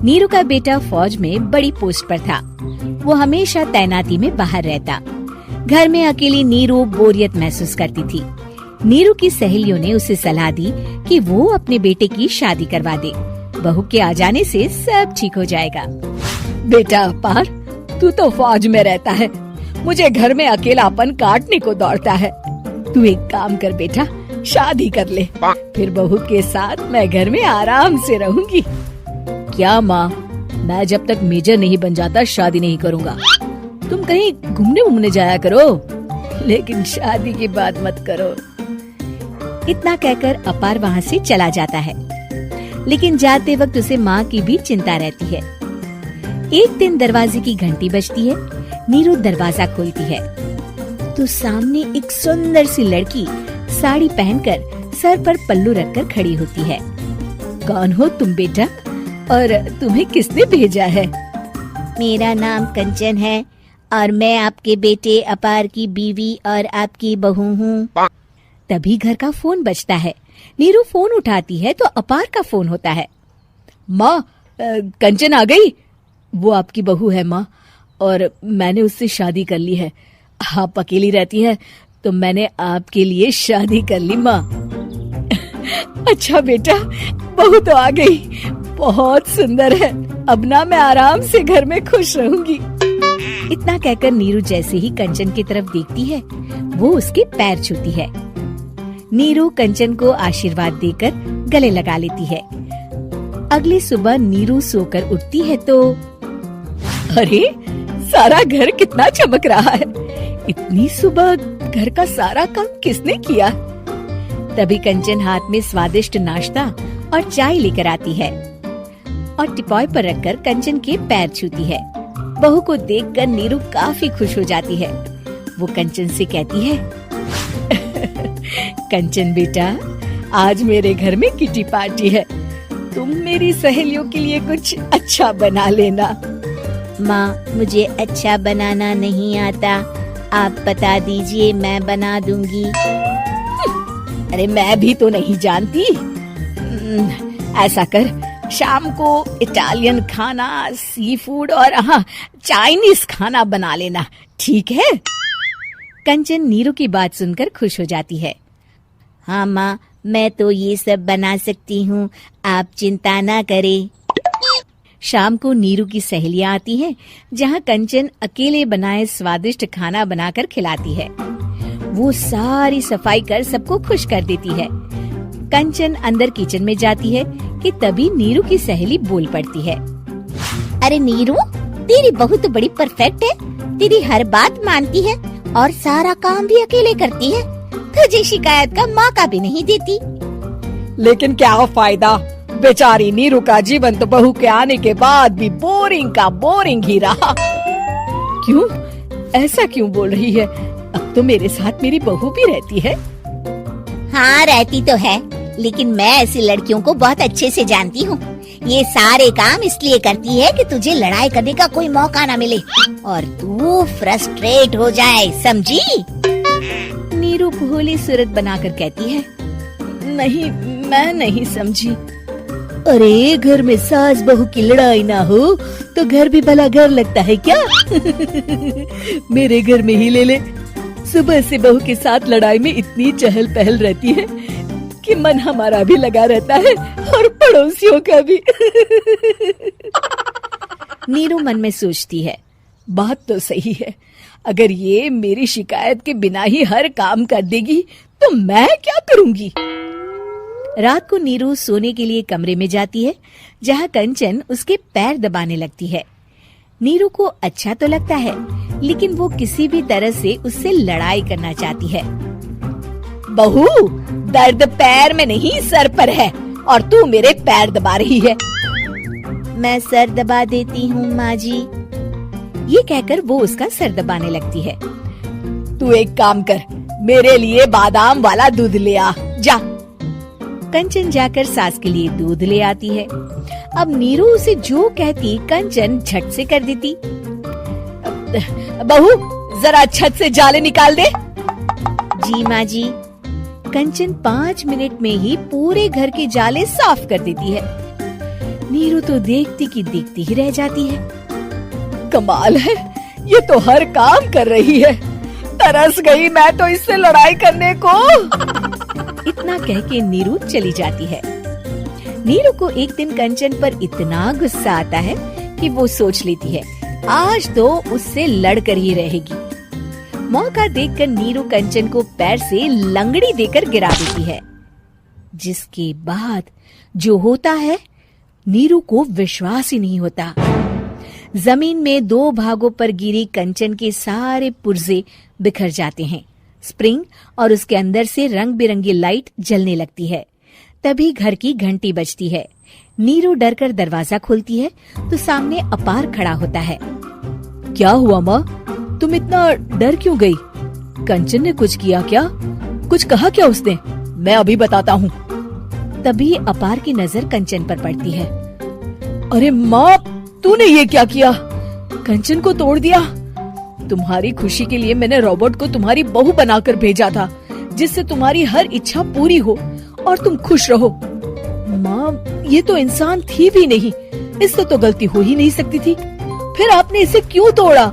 नीरू का बेटा फौज में बड़ी पोस्ट पर था। वो हमेशा तैनाती में बाहर रहता। घर में अकेली नीरू बोरियत महसूस करती थी। नीरू की सहेलियों ने उसे सलाह दी कि वो अपने बेटे की शादी करवा दे। बहू के आ जाने से सब ठीक हो जाएगा। बेटा अपार, तू तो फौज में रहता है, मुझे घर में अकेलापन काटने को दौड़ता है। तू एक काम कर बेटा, शादी कर ले, फिर बहू के साथ मैं घर में आराम से रहूंगी। क्या माँ, मैं जब तक मेजर नहीं बन जाता शादी नहीं करूँगा। तुम कहीं घूमने जाया करो, लेकिन शादी की बात मत करो। इतना कहकर अपार वहाँ से चला जाता है। लेकिन जाते वक्त उसे माँ की भी चिंता रहती है। एक दिन दरवाजे की घंटी बजती है। नीरू दरवाजा खोलती है तो सामने एक सुंदर सी लड़की साड़ी पहनकर सर पर पल्लू रखकर खड़ी होती है। कौन हो तुम बेटा, और तुम्हें किसने भेजा है? मेरा नाम कंचन है और मैं आपके बेटे अपार की बीवी और आपकी बहू हूँ। तभी घर का फोन बजता है। नीरू फोन उठाती है तो अपार का फोन होता है। माँ, कंचन आ गई। वो आपकी बहू है माँ, और मैंने उससे शादी कर ली है। आप अकेली रहती हैं तो मैंने आपके लिए शादी कर ली माँ। अच्छा बेटा, बहू तो आ गई, बहुत सुंदर है। अब ना मैं आराम से घर में खुश रहूंगी। इतना कहकर नीरू जैसे ही कंचन की तरफ देखती है, वो उसके पैर छूती है। नीरू कंचन को आशीर्वाद देकर गले लगा लेती है। अगली सुबह नीरू सोकर उठती है तो अरे, सारा घर कितना चमक रहा है। इतनी सुबह घर का सारा काम किसने किया? तभी कंचन हाथ में स्वादिष्ट नाश्ता और चाय लेकर आती है और टिपॉय पर रखकर कंचन के पैर छूती है। बहू को देखकर नीरू काफी खुश हो जाती है। वो कंचन से कहती है, कंचन बेटा, आज मेरे घर में किटी पार्टी है। तुम मेरी सहेलियों के लिए कुछ अच्छा बना लेना। माँ, मुझे अच्छा बनाना नहीं आता, आप बता दीजिए, मैं बना दूंगी। अरे मैं भी तो नहीं जानती। ऐसा कर, शाम को इटालियन खाना, सी फूड और हाँ, चाइनीज खाना बना लेना, ठीक है? कंचन नीरू की बात सुनकर खुश हो जाती है। हाँ माँ, मैं तो ये सब बना सकती हूँ, आप चिंता ना करें। शाम को नीरू की सहेलियां आती हैं, जहाँ कंचन अकेले बनाए स्वादिष्ट खाना बनाकर खिलाती है। वो सारी सफाई कर सबको खुश कर देती है। कंचन अंदर किचन में जाती है कि तभी नीरू की सहेली बोल पड़ती है। अरे नीरू, तेरी बहू तो बड़ी परफेक्ट है, तेरी हर बात मानती है और सारा काम भी अकेले करती है, तुझे शिकायत का मौका भी नहीं देती। लेकिन क्या फायदा, बेचारी नीरू का जीवन तो बहू के आने के बाद भी बोरिंग का बोरिंग ही रहा। क्यों, ऐसा क्यों बोल रही है? अब तो मेरे साथ मेरी बहू भी रहती है। हाँ, रहती तो है, लेकिन मैं ऐसी लड़कियों को बहुत अच्छे से जानती हूँ। ये सारे काम इसलिए करती है कि तुझे लड़ाई करने का कोई मौका न मिले और तू फ्रस्ट्रेट हो जाए, समझी? नीरू भोली सूरत बनाकर कहती है, नहीं, मैं नहीं समझी। अरे, घर में सास बहू की लड़ाई ना हो तो घर भी भला घर लगता है क्या? मेरे घर में ही ले ले। सुबह से बहू के साथ लड़ाई में इतनी चहल पहल रहती है कि मन हमारा भी लगा रहता है और पड़ोसियों का भी। नीरू मन में सोचती है, बात तो सही है। अगर ये मेरी शिकायत के बिना ही हर काम कर देगी तो मैं क्या करूंगी? रात को नीरू सोने के लिए कमरे में जाती है, जहाँ कंचन उसके पैर दबाने लगती है। नीरू को अच्छा तो लगता है, लेकिन वो किसी भी तरह से उससे लड़ाई करना चाहती है। बहू, दर्द पैर में नहीं सर पर है और तू मेरे पैर दबा रही है। मैं सर दबा देती हूँ माँ जी। ये कहकर वो उसका सर दबाने लगती है। तू एक काम कर, मेरे लिए बादाम वाला दूध ले आ, जा। कंचन जाकर सास के लिए दूध ले आती है। अब नीरू उसे जो कहती कंचन झट से कर देती। बहू, जरा छत से जाले निकाल दे। जी माँ जी। कंचन 5 मिनट में ही पूरे घर के जाले साफ कर देती है। नीरू तो देखती की देखती ही रह जाती है। कमाल है, ये तो हर काम कर रही है। तरस गई मैं तो इससे लड़ाई करने को। इतना कह के नीरू चली जाती है। नीरू को एक दिन कंचन पर इतना गुस्सा आता है कि वो सोच लेती है आज तो उससे लड़कर ही रहेगी। मौका देखकर नीरू कंचन को पैर से लंगड़ी देकर गिरा देती है, जिसके बाद जो होता है नीरू को विश्वास ही नहीं होता। जमीन में 2 भागों पर गिरी कंचन के सारे पुर्जे बिखर जाते हैं। स्प्रिंग और उसके अंदर से रंग बिरंगी लाइट जलने लगती है। तभी घर की घंटी बजती है। नीरू डरकर दरवाजा खोलती है तो सामने अपार खड़ा होता है। क्या हुआ माँ, तुम इतना डर क्यों गई? कंचन ने कुछ किया क्या? कुछ कहा क्या उसने? मैं अभी बताता हूँ। तभी अपार की नजर कंचन पर पड़ती है। अरे माँ, तूने ये क्या किया? कंचन को तोड़ दिया। तुम्हारी खुशी के लिए मैंने रोबोट को तुम्हारी बहू बनाकर भेजा था, जिससे तुम्हारी हर इच्छा पूरी हो और तुम खुश रहो। माँ, ये तो इंसान थी भी नहीं, इससे तो गलती हो ही नहीं सकती थी। फिर आपने इसे क्यों तोड़ा?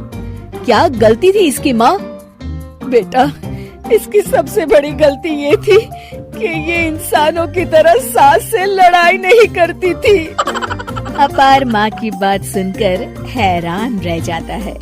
क्या गलती थी इसकी माँ? बेटा, इसकी सबसे बड़ी गलती ये थी कि ये इंसानों की तरह सास से लड़ाई नहीं करती थी। अपार माँ की बात सुनकर हैरान रह जाता है।